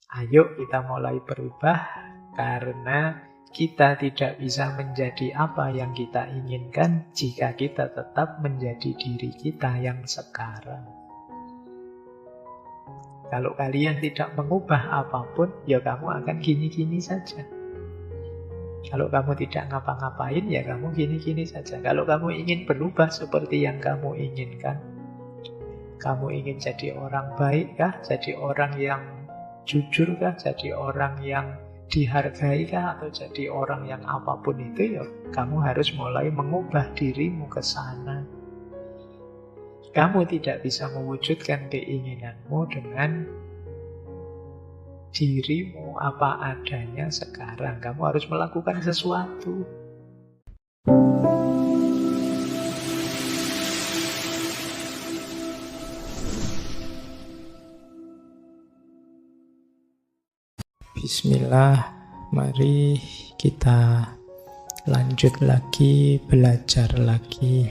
Ayo kita mulai berubah, karena kita tidak bisa menjadi apa yang kita inginkan jika kita tetap menjadi diri kita yang sekarang. Kalau kalian tidak mengubah apapun, ya kamu akan gini-gini saja. Kalau kamu tidak ngapa-ngapain, ya kamu gini-gini saja. Kalau kamu ingin berubah seperti yang kamu inginkan, kamu ingin jadi orang baik kah? Jadi orang yang jujur kah? Jadi orang yang dihargai kah? Atau jadi orang yang apapun itu, ya kamu harus mulai mengubah dirimu ke sana. Kamu tidak bisa mewujudkan keinginanmu dengan dirimu apa adanya sekarang. Kamu harus melakukan sesuatu. Bismillah, mari kita lanjut lagi, belajar lagi,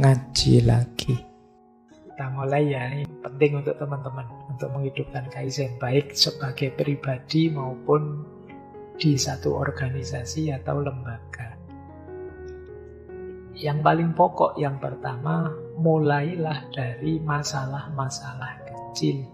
ngaji lagi. Kita mulai ya, ini penting untuk teman-teman, untuk menghidupkan Kaizen, baik sebagai pribadi maupun di satu organisasi atau lembaga. Yang paling pokok, yang pertama, mulailah dari masalah-masalah kecil.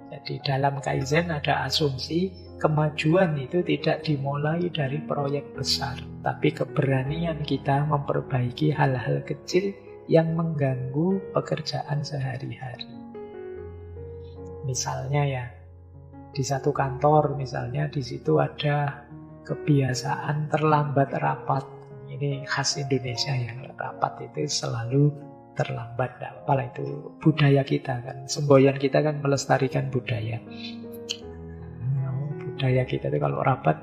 Jadi dalam Kaizen ada asumsi kemajuan itu tidak dimulai dari proyek besar, tapi keberanian kita memperbaiki hal-hal kecil yang mengganggu pekerjaan sehari-hari. Misalnya ya, di satu kantor misalnya, di situ ada kebiasaan terlambat rapat. Ini khas Indonesia ya, rapat itu selalu terlambat. Nah, apalah itu budaya kita kan, semboyan kita kan melestarikan budaya. Budaya kita itu kalau rapat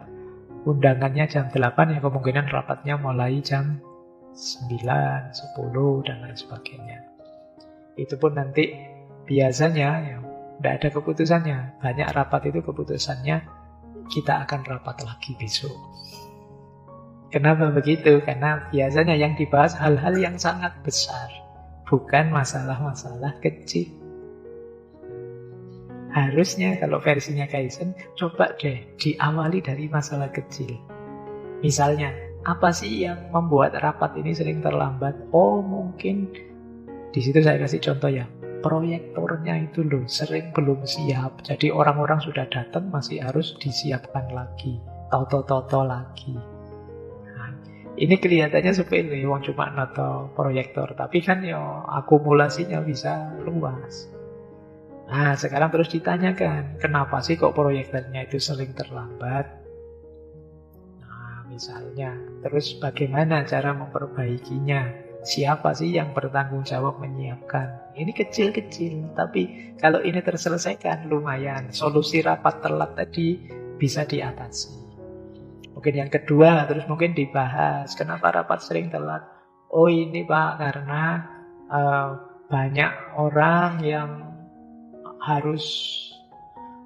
undangannya jam 8, ya kemungkinan rapatnya mulai jam 9, 10, dan lain sebagainya. Itu pun nanti biasanya ya tidak ada keputusannya. Banyak rapat itu keputusannya kita akan rapat lagi besok. Kenapa begitu? Karena biasanya yang dibahas hal-hal yang sangat besar, bukan masalah-masalah kecil. Harusnya kalau versinya Kaizen, coba deh diawali dari masalah kecil. Misalnya, apa sih yang membuat rapat ini sering terlambat? Oh, mungkin di situ saya kasih contoh ya. Proyektornya itu loh sering belum siap. Jadi orang-orang sudah datang masih harus disiapkan lagi, toto-toto lagi. Nah, ini kelihatannya sepele, wong cuma noto proyektor, tapi kan ya akumulasinya bisa luas. Nah, sekarang terus ditanyakan, kenapa sih kok proyektornya itu sering terlambat? Misalnya, terus bagaimana cara memperbaikinya? Siapa sih yang bertanggung jawab menyiapkan? Ini kecil-kecil, tapi kalau ini terselesaikan lumayan. Solusi rapat telat tadi bisa diatasi. Mungkin yang kedua, terus mungkin dibahas, kenapa rapat sering telat? Oh ini Pak, karena banyak orang yang harus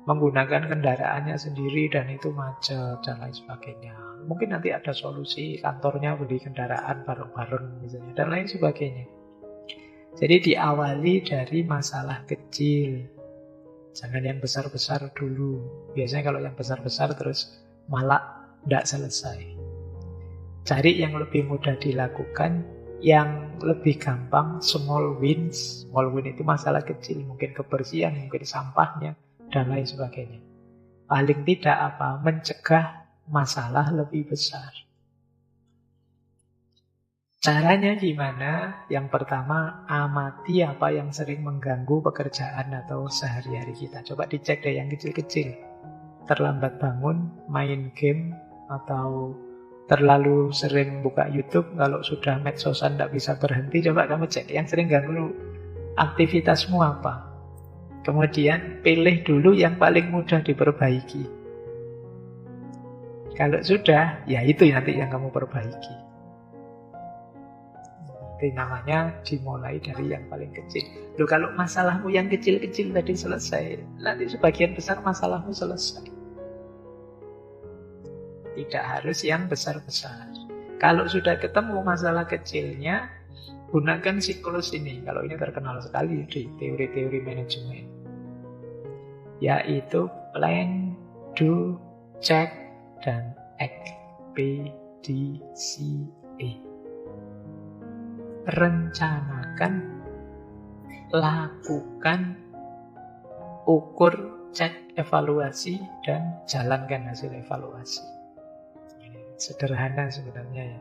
menggunakan kendaraannya sendiri dan itu macet dan lain sebagainya. Mungkin nanti ada solusi, kantornya beli kendaraan bareng-bareng misalnya, dan lain sebagainya. Jadi diawali dari masalah kecil, jangan yang besar-besar dulu. Biasanya kalau yang besar-besar terus malah tidak selesai. Cari yang lebih mudah dilakukan, yang lebih gampang, small wins. Small win itu masalah kecil, mungkin kebersihan, mungkin sampahnya, dan lain sebagainya. Paling tidak apa, mencegah masalah lebih besar. Caranya gimana? Yang pertama, amati apa yang sering mengganggu pekerjaan atau sehari-hari kita. Coba dicek deh yang kecil-kecil. Terlambat bangun, main game, atau terlalu sering buka YouTube. Kalau sudah medsosan tidak bisa berhenti, coba kamu cek yang sering ganggu aktivitasmu apa. Kemudian pilih dulu yang paling mudah diperbaiki. Kalau sudah, ya itu nanti yang kamu perbaiki. Itu namanya dimulai dari yang paling kecil. Loh, kalau masalahmu yang kecil-kecil tadi selesai, nanti sebagian besar masalahmu selesai. Tidak harus yang besar-besar. Kalau sudah ketemu masalah kecilnya, gunakan siklus ini. Kalau ini terkenal sekali di teori-teori manajemen. yaitu plan, do, check, dan act. P, D, C, E. Rencanakan, lakukan, ukur, cek, evaluasi, dan jalankan hasil evaluasi. Sederhana sebenarnya ya.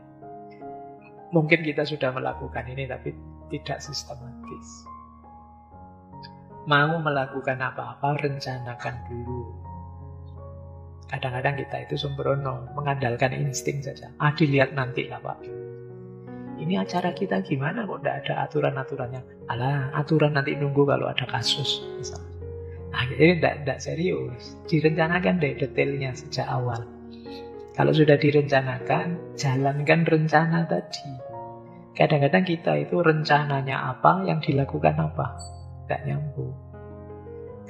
Mungkin kita sudah melakukan ini tapi tidak sistematis. Mau melakukan apa-apa, rencanakan dulu. Kadang-kadang kita itu sembrono, mengandalkan insting saja. Dilihat nanti lah Pak. Ini acara kita gimana kok tidak ada aturan-aturannya. Alah, aturan nanti nunggu kalau ada kasus misalnya. Jadi tidak serius. Direncanakan deh detailnya sejak awal. Kalau sudah direncanakan, jalankan rencana tadi. Kadang-kadang kita itu rencananya apa, yang dilakukan apa. Tidak nyambung.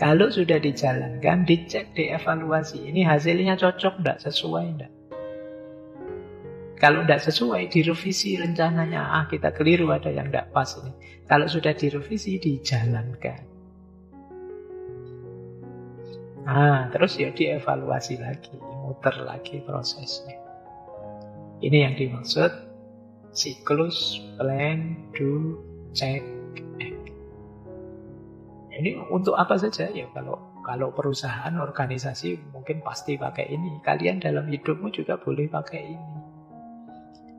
Kalau sudah dijalankan, dicek, dievaluasi. Ini hasilnya cocok tidak, sesuai tidak. Kalau tidak sesuai, direvisi rencananya. Kita keliru, ada yang tidak pas ini. Kalau sudah direvisi, dijalankan. Terus ya dievaluasi lagi, muter lagi prosesnya. Ini yang dimaksud siklus plan, do, check, act. Ini untuk apa saja ya, kalau perusahaan, organisasi mungkin pasti pakai ini. Kalian dalam hidupmu juga boleh pakai ini.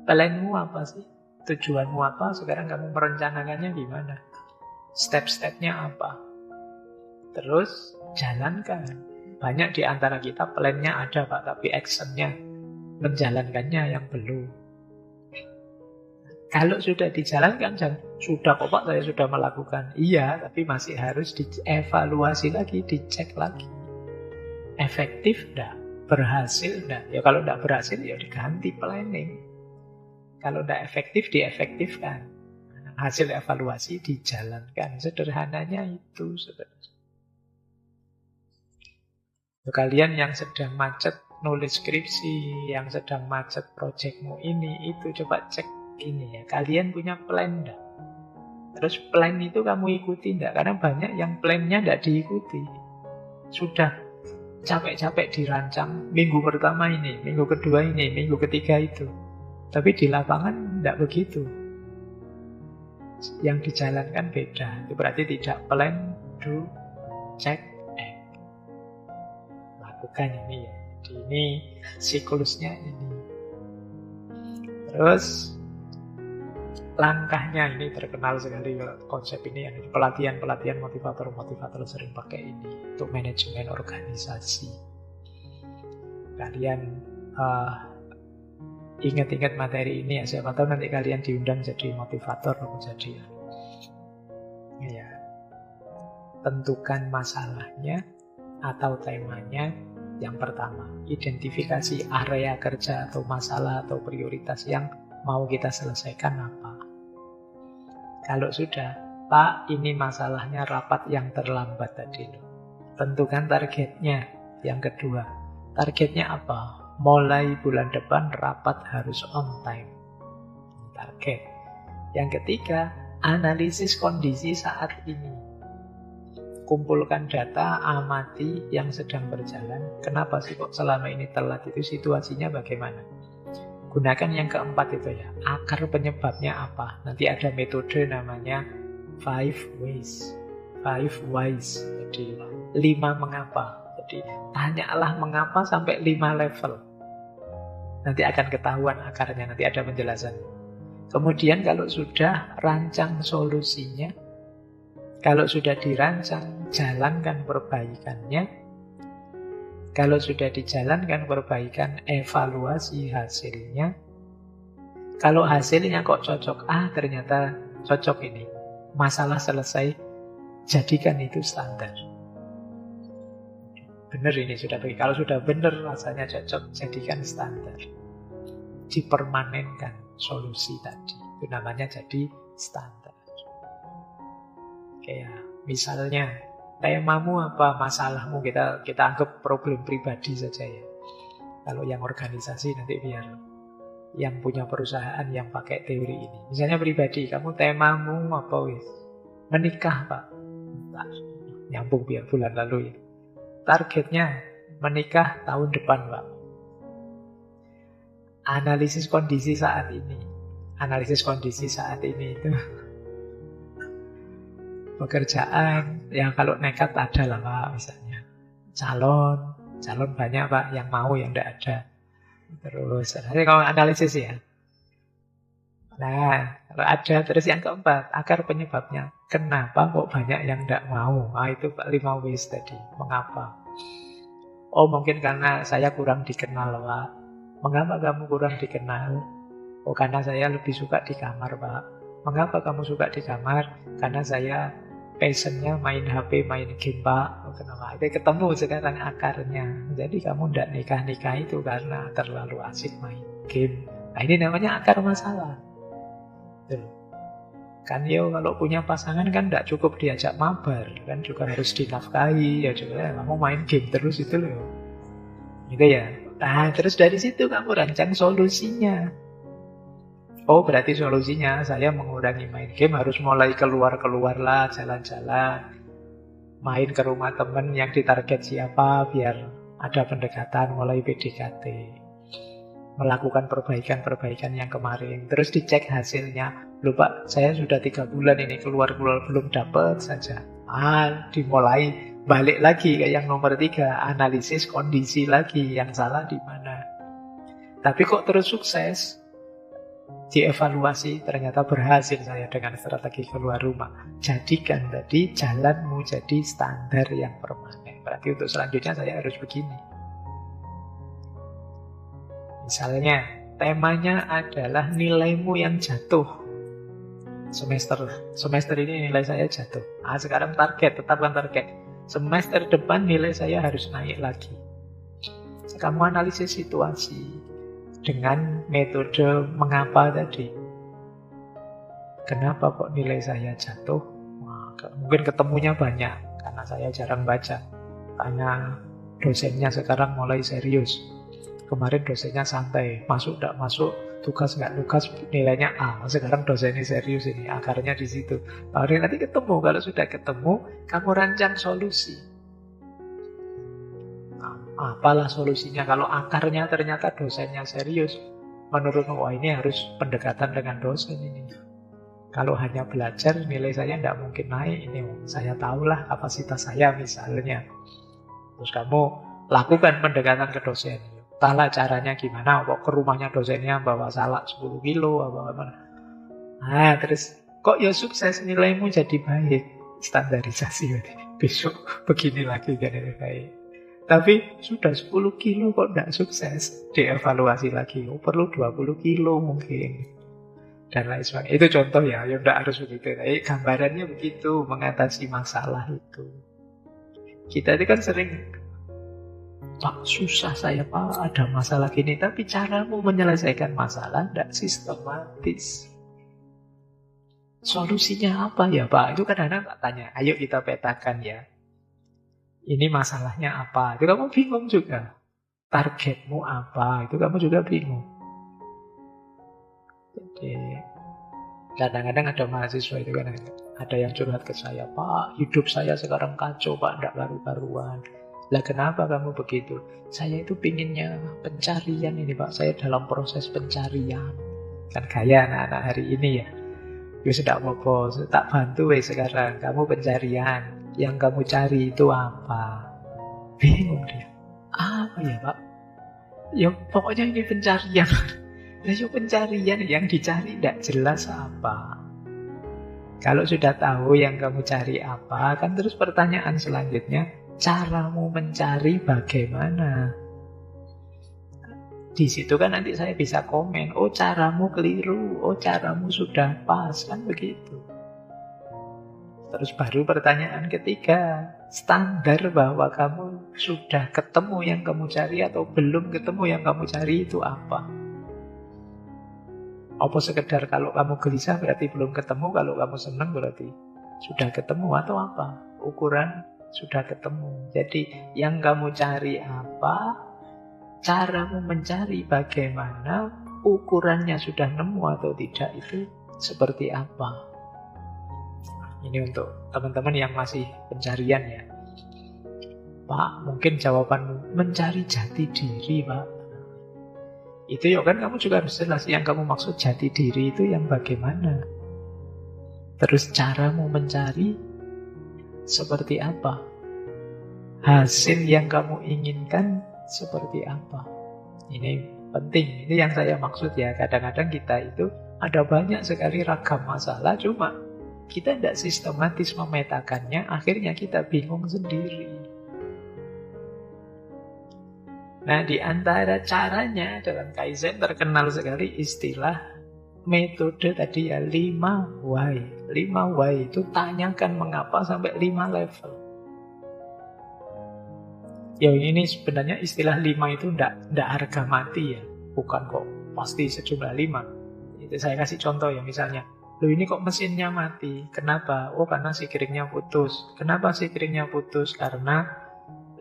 Planmu apa sih? Tujuanmu apa? Sekarang kamu merencanakannya gimana? Step-stepnya apa? Terus jalankan. Banyak di antara kita plannya ada Pak, tapi actionnya, menjalankannya yang belum. Kalau sudah dijalankan, sudah kok Pak, saya sudah melakukan. Iya, tapi masih harus dievaluasi lagi, dicek lagi. Efektif enggak? Berhasil enggak? Ya kalau enggak berhasil, ya diganti planning. Kalau enggak efektif, diefektifkan. Hasil evaluasi dijalankan. Sederhananya itu sebenarnya. Kalian yang sedang macet nulis skripsi, yang sedang macet proyekmu ini, itu coba cek ini ya, kalian punya plan enggak? Terus plan itu kamu ikuti enggak? Karena banyak yang plannya enggak diikuti. Sudah capek-capek dirancang, minggu pertama ini, minggu kedua ini, minggu ketiga itu. Tapi di lapangan enggak begitu. Yang dijalankan beda. Itu berarti tidak plan, do, check, act. Lakukan ini ya. Jadi ini siklusnya ini. Terus langkahnya ini terkenal sekali konsep ini, yang pelatihan motivator sering pakai ini untuk manajemen organisasi. Kalian ingat-ingat materi ini ya, siapa tahu nanti kalian diundang jadi motivator menjadi ya. Tentukan masalahnya atau temanya. Yang pertama, identifikasi area kerja atau masalah atau prioritas yang mau kita selesaikan apa. Kalau sudah, Pak, ini masalahnya rapat yang terlambat tadi. Tentukan targetnya. Yang kedua, targetnya apa? Mulai bulan depan rapat harus on time. Target. Yang ketiga, analisis kondisi saat ini. Kumpulkan data, amati yang sedang berjalan. Kenapa sih kok selama ini telat, itu situasinya bagaimana? Gunakan yang keempat itu ya, akar penyebabnya apa. Nanti ada metode namanya 5 ways. 5 whys. Jadi 5 mengapa. Jadi tanyalah mengapa sampai 5 level. Nanti akan ketahuan akarnya, nanti ada penjelasan. Kemudian kalau sudah rancang solusinya, kalau sudah dirancang, jalankan perbaikannya. Kalau sudah dijalankan perbaikan, evaluasi hasilnya. Kalau hasilnya kok cocok, ternyata cocok ini. Masalah selesai, jadikan itu standar. Benar ini sudah bagi. Kalau sudah benar rasanya cocok, jadikan standar. Dipermanenkan solusi tadi. Itu namanya jadi standar. Kayak misalnya temamu apa, masalahmu, kita anggap problem pribadi saja ya. Kalau yang organisasi nanti biar yang punya perusahaan yang pakai teori ini. Misalnya pribadi, kamu temamu apa wis? Menikah Pak. Nyambung biar bulan lalu ya. targetnya menikah tahun depan, Pak. Analisis kondisi saat ini. Analisis kondisi saat ini itu pekerjaan, ya kalau nekat ada lah Pak, misalnya. Calon banyak Pak, yang mau yang tidak ada. Terus, nanti kalau analisis ya. Nah, kalau ada, terus yang keempat, akar penyebabnya. Kenapa kok banyak yang tidak mau? Nah, itu Pak 5 Ws tadi. Mengapa? Oh, mungkin karena saya kurang dikenal, Pak. Mengapa kamu kurang dikenal? Oh, karena saya lebih suka di kamar, Pak. Mengapa kamu suka di kamar? Karena saya passionnya main HP, main game, Pak. Oh, kenapa? Itu ketemu sekarang akarnya. Jadi kamu tidak nikah-nikah itu karena terlalu asik main game. Nah, ini namanya akar masalah. Tuh. Kan kalau punya pasangan kan tidak cukup diajak mabar, kan juga harus dinafkahi, ya juga kamu main game terus itu loh. Gitu ya. Nah, terus dari situ kamu rancang solusinya. Oh, berarti solusinya saya mengurangi main game, harus mulai keluar-keluar lah, jalan-jalan. Main ke rumah temen yang ditarget siapa, biar ada pendekatan, mulai PDKT. Melakukan perbaikan-perbaikan yang kemarin. Terus dicek hasilnya. Loh Pak, saya sudah 3 bulan ini keluar-keluar belum dapat saja. Dimulai balik lagi ke yang nomor 3, analisis kondisi lagi, yang salah di mana. Tapi kok terus sukses? Dievaluasi, ternyata berhasil saya dengan strategi keluar rumah. Jadikan tadi jalanmu jadi standar yang permanen. Berarti untuk selanjutnya saya harus begini. Misalnya, temanya adalah nilaimu yang jatuh. Semester ini nilai saya jatuh. Sekarang tetapkan target. Semester depan nilai saya harus naik lagi. Kamu analisis situasi dengan metode mengapa tadi. Kenapa kok nilai saya jatuh? Mungkin ketemunya banyak karena saya jarang baca. Karena dosennya sekarang mulai serius. Kemarin dosennya santai, masuk tidak masuk, tugas nggak tugas, nilainya A. Sekarang dosennya serius ini, akarnya di situ. Baru nanti ketemu, kalau sudah ketemu, kamu rancang solusi. Apalah solusinya kalau akarnya ternyata dosennya serius? Menurutmu, wah ini harus pendekatan dengan dosen ini. Kalau hanya belajar, nilai saya tidak mungkin naik. Ini saya tahulah kapasitas saya misalnya. Terus kamu lakukan pendekatan ke dosen. Entahlah caranya gimana, kok ke rumahnya dosennya bawa salak 10 kilo, apa-apa. Terus kok ya sukses, nilaimu jadi baik. Standarisasi, besok begini lagi kan ini baik. Tapi sudah 10 kilo kok tidak sukses, dievaluasi lagi. Perlu 20 kilo mungkin. Dan lain sebagainya. Itu contoh ya, tidak harus begitu. Tapi gambarannya begitu, mengatasi masalah itu. Kita ini kan sering, Pak, susah saya Pak, ada masalah gini. Tapi caramu menyelesaikan masalah tidak sistematis. Solusinya apa ya Pak? Itu kadang-kadang tak tanya, ayo kita petakan ya. Ini masalahnya apa? Itu kamu bingung juga. Targetmu apa? Itu kamu juga bingung. Jadi kadang-kadang ada mahasiswa itu kan, ada yang curhat ke saya, Pak, hidup saya sekarang kacau Pak, tidak karu-karuan. Lah kenapa kamu begitu? Saya itu pinginnya pencarian ini Pak. Saya dalam proses pencarian. Kan gaya anak-anak hari ini ya. Ya sudah apa-apa, tak bantu sekarang. Kamu pencarian. Yang kamu cari itu apa? Bingung dia. Apa ya Pak? Ya pokoknya ini pencarian. Nah, ya pencarian yang dicari tidak jelas apa. Kalau sudah tahu yang kamu cari apa, kan terus pertanyaan selanjutnya, caramu mencari bagaimana? Di situ kan nanti saya bisa komen, oh caramu keliru, oh caramu sudah pas, kan begitu. Terus baru pertanyaan ketiga, standar bahwa kamu sudah ketemu yang kamu cari atau belum ketemu yang kamu cari itu apa? Apa sekedar kalau kamu gelisah berarti belum ketemu, kalau kamu senang berarti sudah ketemu, atau apa? Ukuran sudah ketemu. Jadi yang kamu cari apa, caramu mencari bagaimana, ukurannya sudah nemu atau tidak, itu seperti apa. Ini untuk teman-teman yang masih pencarian ya. Pak, mungkin jawabanmu mencari jati diri, Pak. Itu ya kan kamu juga harus jelas yang kamu maksud jati diri itu yang bagaimana. Terus caramu mencari seperti apa? Hasil yang kamu inginkan seperti apa? Ini penting, ini yang saya maksud ya. Kadang-kadang kita itu ada banyak sekali ragam masalah, cuma kita tidak sistematis memetakannya, akhirnya kita bingung sendiri. Nah, di antara caranya dalam Kaizen terkenal sekali istilah metode tadi ya 5 why. 5 why itu tanyakan mengapa sampai 5 level. Ya ini sebenarnya istilah 5 itu ndak harga mati ya. Bukan kok pasti sejumlah 5. Itu saya kasih contoh ya, misalnya loh ini kok mesinnya mati. Kenapa? Oh karena sikringnya putus. Kenapa sikringnya putus? Karena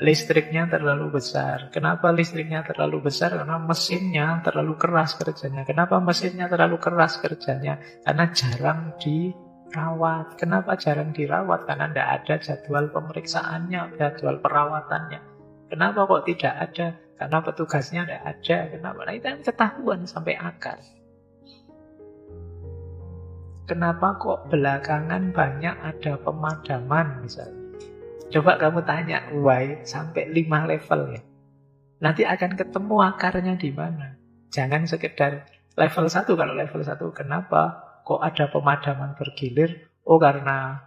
listriknya terlalu besar. Kenapa listriknya terlalu besar? Karena mesinnya terlalu keras kerjanya. Kenapa mesinnya terlalu keras kerjanya? Karena jarang dirawat. Kenapa jarang dirawat? Karena tidak ada jadwal pemeriksaannya, jadwal perawatannya. Kenapa kok tidak ada? Karena petugasnya tidak ada. Kenapa? Nah, itu kan ketahuan sampai akar. Kenapa kok belakangan banyak ada pemadaman misalnya? Coba kamu tanya why sampai 5 level ya. Nanti akan ketemu akarnya di mana. Jangan sekedar level 1. Kalau level 1 kenapa kok ada pemadaman bergilir? Oh karena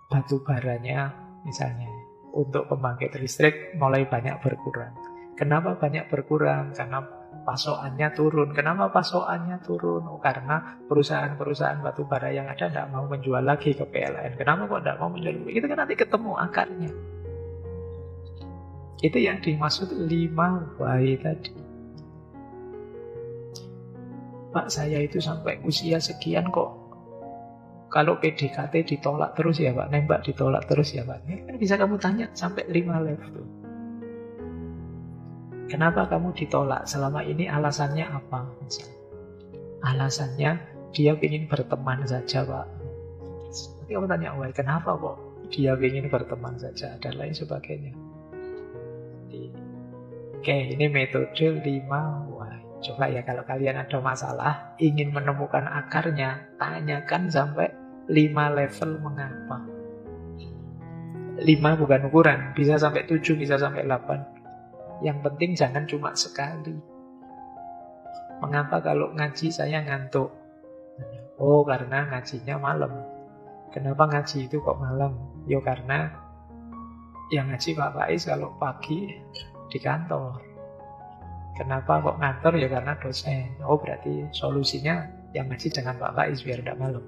batu baranya misalnya untuk pembangkit listrik mulai banyak berkurang. Kenapa banyak berkurang? Karena pasokannya turun. Kenapa pasokannya turun? Oh, karena perusahaan-perusahaan batubara yang ada tidak mau menjual lagi ke PLN. Kenapa kok tidak mau menjual? Itu kan nanti ketemu akarnya. Itu yang dimaksud 5 why tadi. Pak, saya itu sampai usia sekian kok kalau PDKT ditolak terus ya Pak, nembak ditolak terus ya Pak. Ini kan bisa kamu tanya sampai 5 level. Kenapa kamu ditolak? Selama ini alasannya apa? Misalnya, alasannya dia ingin berteman saja, Pak. Nanti kamu tanya, wah kenapa kok dia ingin berteman saja? Dan lain sebagainya. Oke, ini metode 5 why. Coba ya kalau kalian ada masalah, ingin menemukan akarnya, tanyakan sampai 5 level mengapa. 5 bukan ukuran, bisa sampai 7, bisa sampai 8. Yang penting jangan cuma sekali. Mengapa kalau ngaji saya ngantuk? Oh, karena ngajinya malam. Kenapa ngaji itu kok malam? Ya karena yang ngaji Pak Faiz kalau pagi di kantor. Kenapa kok ngantor? Ya karena dosen. Oh, berarti solusinya yang ngaji jangan Pak Faiz biar tidak malam.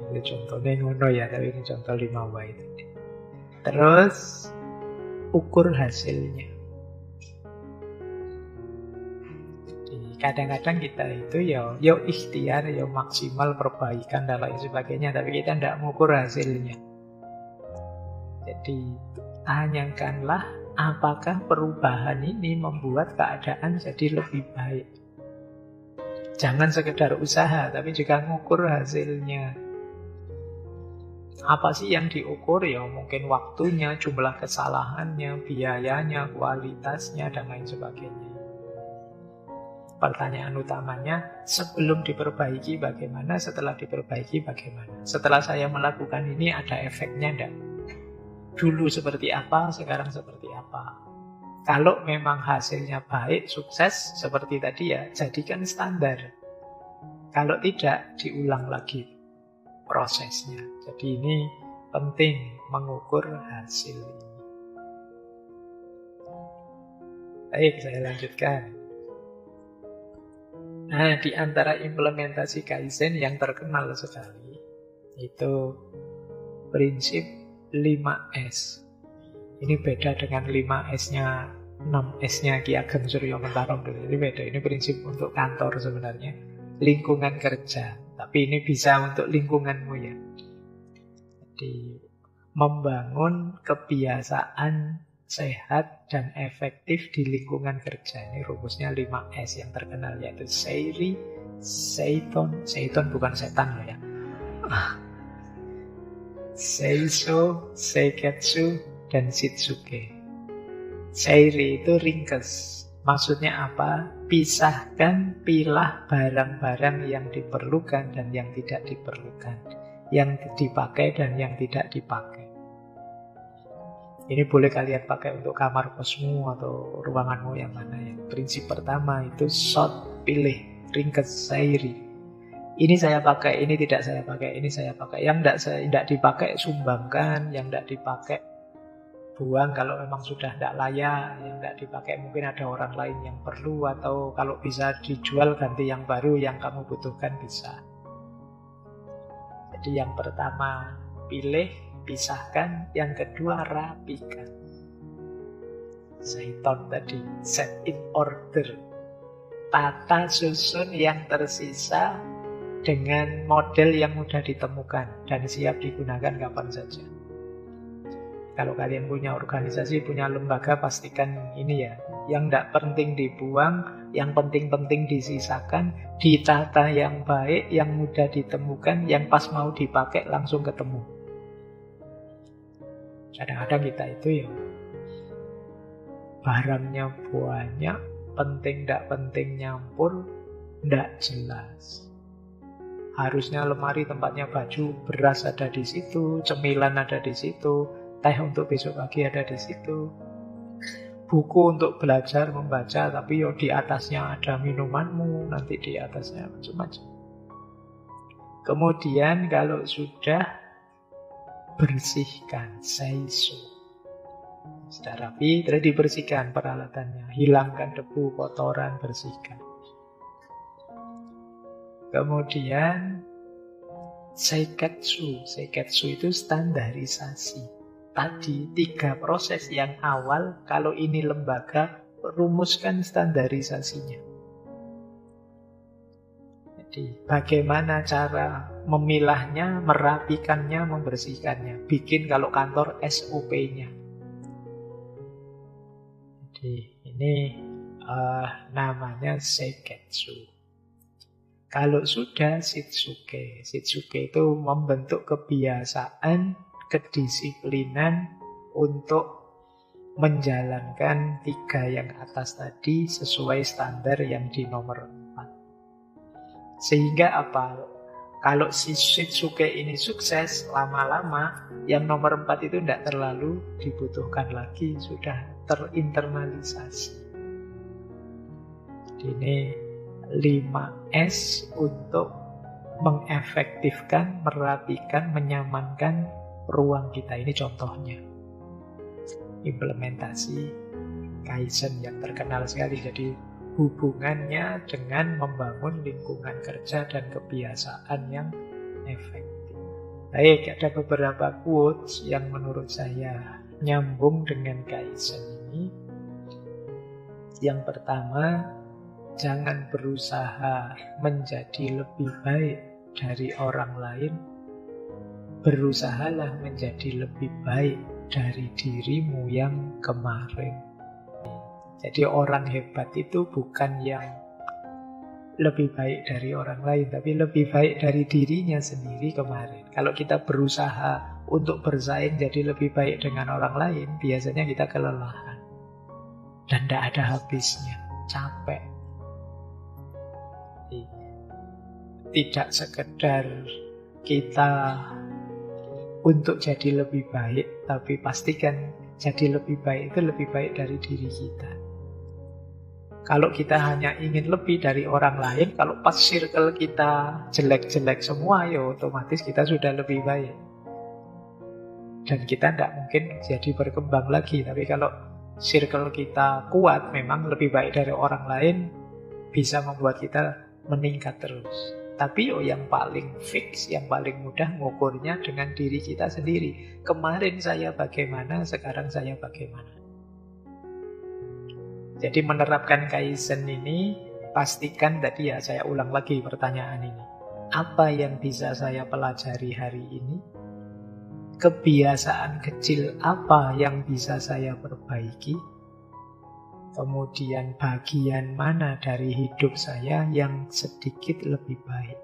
Itu contohnya ngono ya, tapi ini contoh 5 why tadi. Terus ukur hasilnya. Jadi kadang-kadang kita itu ya ikhtiar, ya maksimal perbaikan dan lain sebagainya, tapi kita tidak mengukur hasilnya. Jadi tanyakanlah apakah perubahan ini membuat keadaan jadi lebih baik. Jangan sekedar usaha, tapi juga mengukur hasilnya. Apa sih yang diukur? Ya mungkin waktunya, jumlah kesalahannya, biayanya, kualitasnya, dan lain sebagainya. Pertanyaan utamanya, sebelum diperbaiki bagaimana, setelah diperbaiki bagaimana. Setelah saya melakukan ini ada efeknya enggak? Dulu seperti apa, sekarang seperti apa. Kalau memang hasilnya baik, sukses, seperti tadi ya, jadikan standar. Kalau tidak, diulang lagi prosesnya. Jadi ini penting mengukur hasil ini. Baik, saya lanjutkan. Nah, di antara implementasi Kaizen yang terkenal sekali itu prinsip 5S. Ini beda dengan 5S-nya, 6S-nya Ki Ageng Suryo Mentarong. Ini beda, ini prinsip untuk kantor sebenarnya. Lingkungan kerja. Tapi ini bisa untuk lingkunganmu ya. Jadi membangun kebiasaan sehat dan efektif di lingkungan kerja. Ini rumusnya 5S yang terkenal, yaitu Seiri, Seiton. Seiton bukan setan loh ya. Seiso, Seiketsu, dan Shitsuke. Seiri itu ringkes. Maksudnya apa? Pisahkan, pilah barang-barang yang diperlukan dan yang tidak diperlukan, yang dipakai dan yang tidak dipakai. Ini boleh kalian pakai untuk kamar kosmu atau ruanganmu yang mana ya. Prinsip pertama itu sort, pilih, ringkes, seiri. Ini saya pakai, ini tidak saya pakai, ini saya pakai. Yang tidak dipakai sumbangkan, yang tidak dipakai buang kalau memang sudah tidak layak, yang tidak dipakai mungkin ada orang lain yang perlu, atau kalau bisa dijual ganti yang baru yang kamu butuhkan bisa. Jadi yang pertama pilih, pisahkan, yang kedua rapikan. Seiton tadi, set in order. Tata susun yang tersisa dengan model yang mudah ditemukan dan siap digunakan kapan saja. Kalau kalian punya organisasi, punya lembaga, pastikan ini ya. Yang tidak penting dibuang, yang penting-penting disisakan, ditata yang baik, yang mudah ditemukan, yang pas mau dipakai langsung ketemu. Kadang-kadang kita itu ya, barangnya banyak, penting tidak penting nyampur, tidak jelas. Harusnya lemari tempatnya baju, beras ada di situ, cemilan ada di situ, teh untuk besok pagi ada di situ, buku untuk belajar membaca, tapi yo di atasnya ada minumanmu, nanti di atasnya macam-macam. Kemudian kalau sudah, bersihkan, seiso. Sudah rapi, terus dibersihkan peralatannya, hilangkan debu, kotoran, bersihkan. Kemudian seiketsu. Seiketsu itu standarisasi. Tadi 3 proses yang awal, kalau ini lembaga, rumuskan standarisasinya. Jadi bagaimana cara memilahnya, merapikannya, membersihkannya. Bikin kalau kantor SOP-nya. Jadi ini namanya seiketsu. Kalau sudah Shitsuke. Shitsuke itu membentuk kebiasaan, kedisiplinan untuk menjalankan 3 yang atas tadi sesuai standar yang di nomor 4. Sehingga apa? Kalau si Shitsuke ini sukses, lama-lama yang nomor 4 itu tidak terlalu dibutuhkan lagi, sudah terinternalisasi. Jadi ini 5S untuk mengefektifkan, merapikan, menyamankan ruang kita. Ini contohnya. Implementasi Kaizen yang terkenal sekali. Jadi hubungannya dengan membangun lingkungan kerja dan kebiasaan yang efektif. Baik, ada beberapa quotes yang menurut saya nyambung dengan Kaizen ini. Yang pertama, jangan berusaha menjadi lebih baik dari orang lain. Berusahalah menjadi lebih baik dari dirimu yang kemarin. Jadi orang hebat itu bukan yang lebih baik dari orang lain, tapi lebih baik dari dirinya sendiri kemarin. Kalau kita berusaha untuk bersaing jadi lebih baik dengan orang lain, biasanya kita kelelahan. Dan tidak ada habisnya, capek. Tidak sekedar kita untuk jadi lebih baik, tapi pastikan jadi lebih baik itu lebih baik dari diri kita. Kalau kita hanya ingin lebih dari orang lain, kalau pas circle kita jelek-jelek semua, ya otomatis kita sudah lebih baik. Dan kita tidak mungkin jadi berkembang lagi. Tapi kalau circle kita kuat, memang lebih baik dari orang lain, bisa membuat kita meningkat terus. Tapi yang paling fix, yang paling mudah mengukurnya dengan diri kita sendiri. Kemarin saya bagaimana, sekarang saya bagaimana. Jadi menerapkan Kaizen ini, pastikan tadi ya, saya ulang lagi pertanyaan ini. Apa yang bisa saya pelajari hari ini? Kebiasaan kecil apa yang bisa saya perbaiki? Kemudian bagian mana dari hidup saya yang sedikit lebih baik?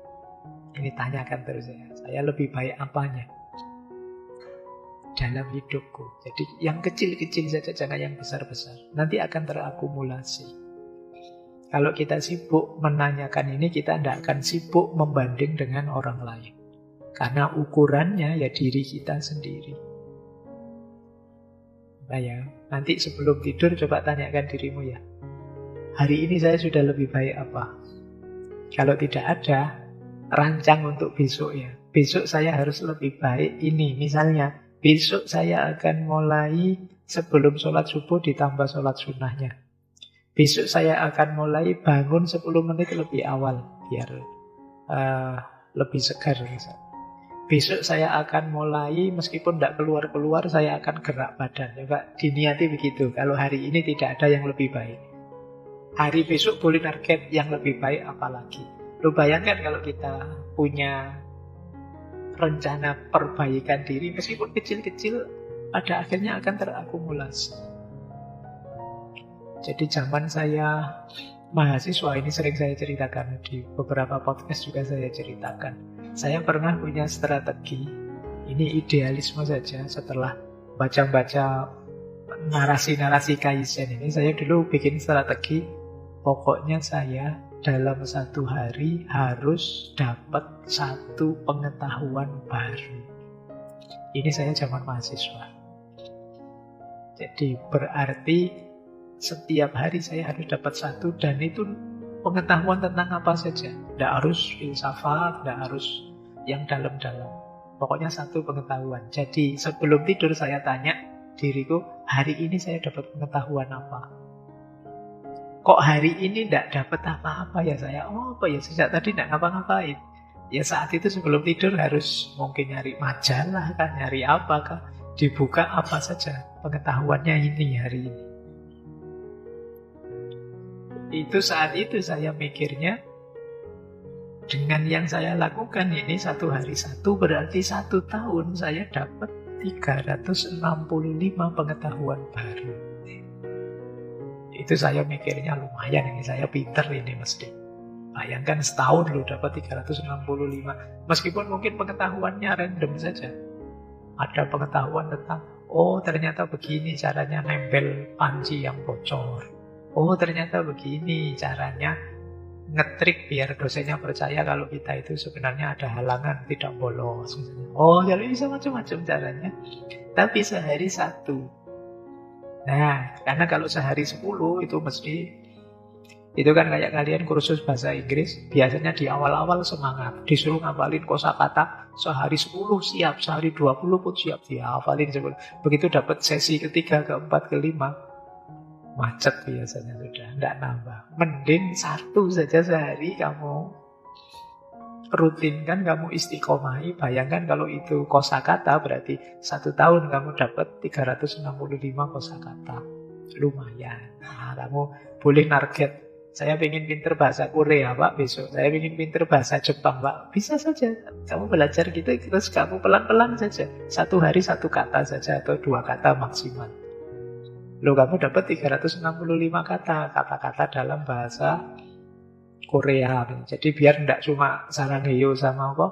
Ini tanyakan terus ya, saya lebih baik apanya? dalam hidupku. Jadi yang kecil-kecil saja, jangan yang besar-besar. Nanti akan terakumulasi. Kalau kita sibuk menanyakan ini, kita tidak akan sibuk membanding dengan orang lain. Karena ukurannya ya diri kita sendiri. Nah ya, nanti sebelum tidur coba tanyakan dirimu ya. Hari ini saya sudah lebih baik apa? Kalau tidak ada, rancang untuk besok ya. Besok saya harus lebih baik ini. Misalnya, besok saya akan mulai sebelum sholat subuh ditambah sholat sunnahnya. Besok saya akan mulai bangun 10 menit lebih awal biar lebih segar. Besok saya akan mulai meskipun tidak keluar-keluar saya akan gerak badan. Coba diniati begitu. Kalau hari ini tidak ada yang lebih baik, hari besok boleh target yang lebih baik apalagi. Lu bayangkan kalau kita punya rencana perbaikan diri, meskipun kecil-kecil, pada akhirnya akan terakumulasi. Jadi zaman saya mahasiswa, ini sering saya ceritakan di beberapa podcast juga saya ceritakan. Saya pernah punya strategi, ini idealisme saja, setelah baca-baca narasi-narasi Kaizen ini, saya dulu bikin strategi, pokoknya saya dalam satu hari harus dapat satu pengetahuan baru. Ini saya zaman mahasiswa. Jadi berarti setiap hari saya harus dapat satu, dan itu pengetahuan tentang apa saja. Tidak harus filsafat, tidak harus yang dalam-dalam. Pokoknya satu pengetahuan. Jadi sebelum tidur saya tanya diriku, hari ini saya dapat pengetahuan apa? Kok hari ini tidak dapat apa-apa ya saya? Oh apa ya, sejak tadi tidak ngapa-ngapain. Ya saat itu sebelum tidur harus mungkin nyari majalah kan, nyari apa kah, dibuka apa saja pengetahuannya ini hari ini. Itu saat itu saya mikirnya, dengan yang saya lakukan ini satu hari satu, berarti 1 tahun saya dapat 365 pengetahuan baru. Itu saya mikirnya lumayan ini, saya pinter ini mesti. Bayangkan setahun loh dapat 365. Meskipun mungkin pengetahuannya random saja. Ada pengetahuan tentang, oh ternyata begini caranya nempel panci yang bocor. Oh ternyata begini caranya ngetrik biar dosennya percaya kalau kita itu sebenarnya ada halangan tidak bolos. Oh jadi bisa macam-macam caranya. Tapi sehari 1. Nah, karena kalau sehari 10 itu mesti, itu kan kayak kalian kursus bahasa Inggris, biasanya di awal-awal semangat, disuruh ngapalin kosakata, sehari 10 siap, sehari 20 pun siap, dihafalin 10. Begitu dapat sesi ketiga, keempat, kelima, macet biasanya sudah, tidak nambah. Mending 1 saja sehari kamu rutinkan, kamu istiqomahi. Bayangkan kalau itu kosakata, berarti 1 tahun kamu dapat 365 kosakata. Lumayan. Nah, kamu boleh target, saya ingin pinter bahasa Korea Pak besok, saya ingin pinter bahasa Jepang Pak. Bisa saja kamu belajar gitu, terus kamu pelan-pelan saja, 1 hari 1 kata saja atau 2 kata maksimal. Loh, kamu dapat 365 kata-kata dalam bahasa Korea. Jadi biar tidak cuma sarangheyo sama apa,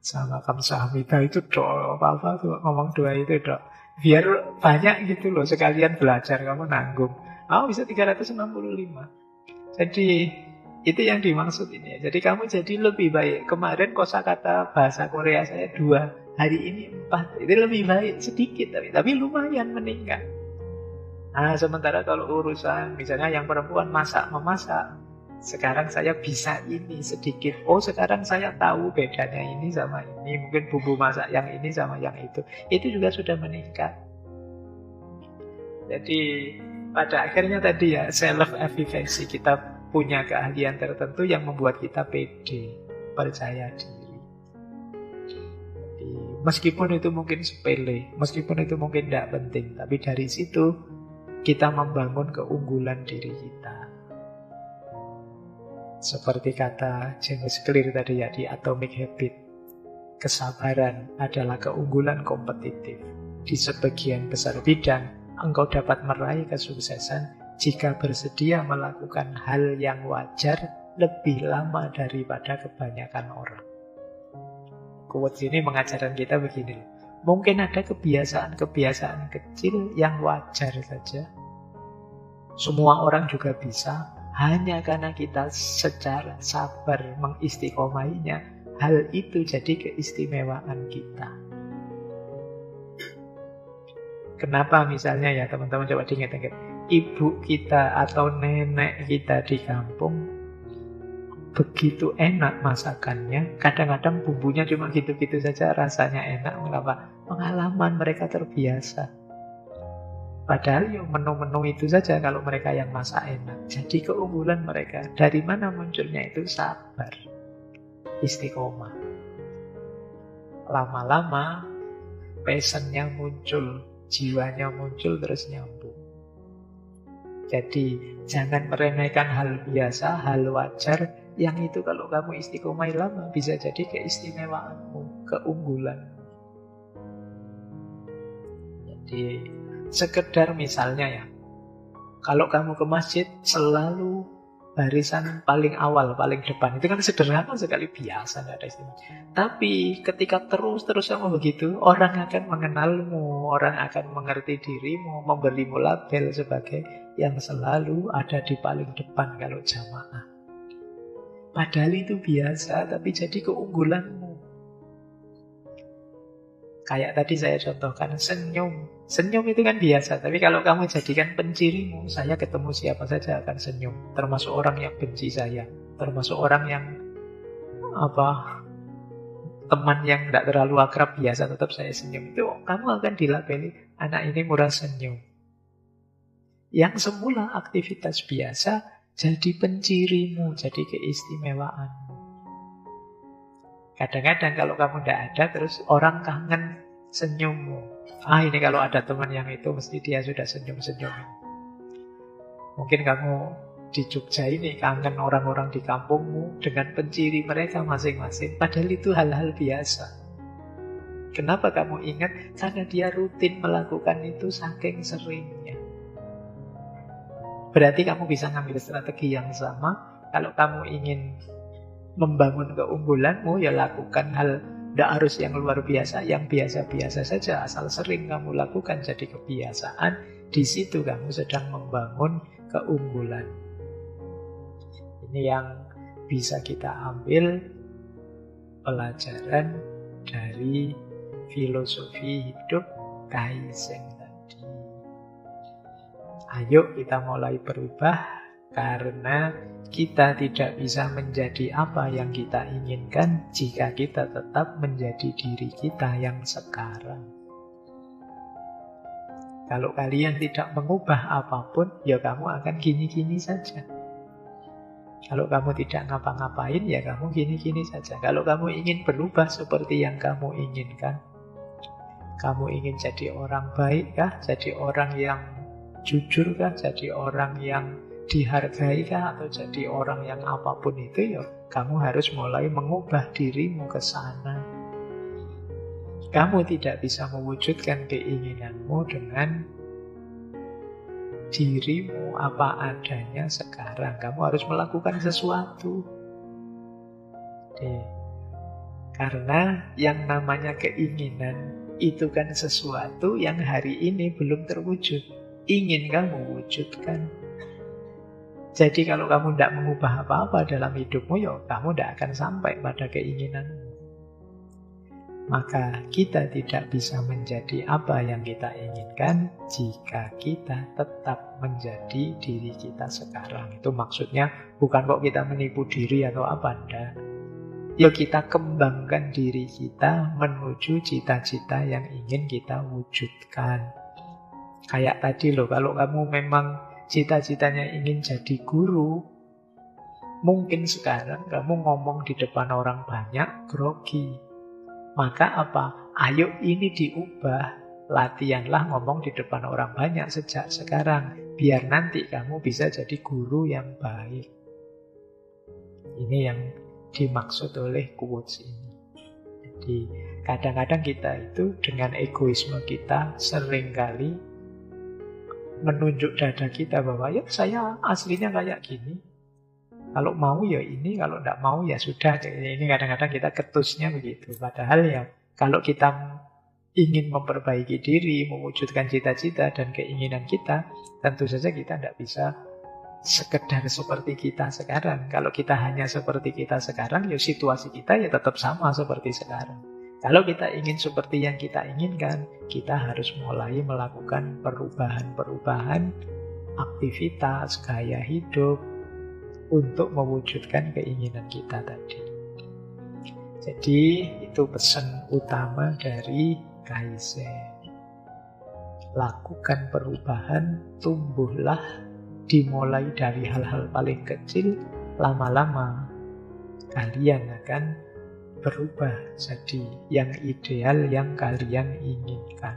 sama kamsahamnida itu dok, apa-apa tuh ngomong doa itu dok. Biar banyak gitu loh, sekalian belajar, kamu nanggung. Kamu bisa 365. Jadi itu yang dimaksud ini ya. Jadi kamu jadi lebih baik. Kemarin kosakata bahasa Korea saya 2, hari ini 4. Itu lebih baik sedikit, tapi lumayan meningkat. Nah, sementara kalau urusan misalnya yang perempuan masak-memasak, sekarang saya bisa ini sedikit. Oh, sekarang saya tahu bedanya ini sama ini. Mungkin bumbu masak yang ini sama yang itu. Itu juga sudah meningkat. Jadi pada akhirnya tadi ya, self-efficacy. Kita punya keahlian tertentu yang membuat kita pede, percaya diri. Jadi, meskipun itu mungkin sepele, meskipun itu mungkin tidak penting, tapi dari situ kita membangun keunggulan diri kita. Seperti kata James Clear tadi ya di Atomic Habit, kesabaran adalah keunggulan kompetitif. Di sebagian besar bidang, engkau dapat meraih kesuksesan jika bersedia melakukan hal yang wajar lebih lama daripada kebanyakan orang. Quotes ini mengajarkan kita begini, Mungkin ada kebiasaan-kebiasaan kecil yang wajar saja. Semua orang juga bisa. Hanya karena kita secara sabar mengistiqomahinya, hal itu jadi keistimewaan kita. Kenapa misalnya ya teman-teman coba diingat-ingat, ibu kita atau nenek kita di kampung begitu enak masakannya, kadang-kadang bumbunya cuma gitu-gitu saja rasanya enak. Mengapa? Pengalaman mereka terbiasa. Padahal ya menu-menu itu saja kalau mereka yang masak enak. Jadi keunggulan mereka. Dari mana munculnya itu? Sabar, istiqomah. Lama-lama passionnya muncul, jiwanya muncul, terus nyambung. Jadi jangan meremehkan hal biasa, hal wajar. Yang itu kalau kamu istiqomah lama bisa jadi keistimewaanmu, keunggulan. Jadi sekedar misalnya ya, kalau kamu ke masjid selalu barisan paling awal, paling depan, itu kan sederhana sekali, biasa, tidak ada istimewa. Tapi ketika terus kamu begitu, orang akan mengenalmu, orang akan mengerti dirimu, memberimu label sebagai yang selalu ada di paling depan kalau jamaah. Padahal itu biasa, tapi jadi keunggulanmu. Kayak tadi saya contohkan senyum. Senyum itu kan biasa, tapi kalau kamu jadikan pencirimu, saya ketemu siapa saja akan senyum. Termasuk orang yang benci saya, termasuk orang yang teman yang tidak terlalu akrab, biasa tetap saya senyum. Itu kamu akan dilabeli, anak ini murah senyum. Yang semula aktivitas biasa jadi pencirimu, jadi keistimewaanmu. Kadang-kadang kalau kamu tidak ada, terus orang kangen senyummu. Ini kalau ada teman yang itu, mesti dia sudah senyum-senyum. Mungkin kamu di Jogja ini kangen orang-orang di kampungmu dengan penciri mereka masing-masing. Padahal itu hal-hal biasa. Kenapa kamu ingat? Karena dia rutin melakukan itu saking seringnya. Berarti kamu bisa ngambil strategi yang sama. Kalau kamu ingin membangun keunggulanmu, ya lakukan hal, tidak harus yang luar biasa, yang biasa-biasa saja, asal sering kamu lakukan jadi kebiasaan. Di situ kamu sedang membangun keunggulan. Ini yang bisa kita ambil pelajaran dari filosofi hidup Kaizen tadi. Ayo kita mulai berubah, karena kita tidak bisa menjadi apa yang kita inginkan jika kita tetap menjadi diri kita yang sekarang. Kalau kalian tidak mengubah apapun, ya kamu akan gini-gini saja. Kalau kamu tidak ngapa-ngapain, ya kamu gini-gini saja. Kalau kamu ingin berubah seperti yang kamu inginkan, kamu ingin jadi orang baik kah? Jadi orang yang jujur kah? Jadi orang yang dihargai kah? Atau jadi orang yang apapun itu, ya kamu harus mulai mengubah dirimu ke sana. Kamu tidak bisa mewujudkan keinginanmu dengan dirimu apa adanya sekarang. Kamu harus melakukan sesuatu. Karena yang namanya keinginan itu kan sesuatu yang hari ini belum terwujud. Ingin kamu wujudkan. Jadi kalau kamu tidak mengubah apa-apa dalam hidupmu, ya kamu tidak akan sampai pada keinginanmu. Maka kita tidak bisa menjadi apa yang kita inginkan jika kita tetap menjadi diri kita sekarang. Itu maksudnya bukan kok kita menipu diri atau apa, enggak. Ya kita kembangkan diri kita menuju cita-cita yang ingin kita wujudkan. Kayak tadi loh, kalau kamu memang cita-citanya ingin jadi guru, mungkin sekarang kamu ngomong di depan orang banyak grogi. Maka apa? Ayo ini diubah. Latihanlah ngomong di depan orang banyak sejak sekarang. Biar nanti kamu bisa jadi guru yang baik. Ini yang dimaksud oleh quotes ini. Jadi kadang-kadang kita itu dengan egoisme kita seringkali menunjuk dada kita bahwa ya saya aslinya kayak gini. Kalau mau ya ini, kalau tidak mau ya sudah. Ini kadang-kadang kita ketusnya begitu. Padahal ya kalau kita ingin memperbaiki diri, mewujudkan cita-cita dan keinginan kita, tentu saja kita tidak bisa sekedar seperti kita sekarang. Kalau kita hanya seperti kita sekarang, ya situasi kita ya tetap sama seperti sekarang. Kalau kita ingin seperti yang kita inginkan, kita harus mulai melakukan perubahan-perubahan aktivitas, gaya hidup untuk mewujudkan keinginan kita tadi. Jadi itu pesan utama dari Kaizen. Lakukan perubahan, tumbuhlah, dimulai dari hal-hal paling kecil, lama-lama kalian akan berubah jadi yang ideal yang kalian inginkan.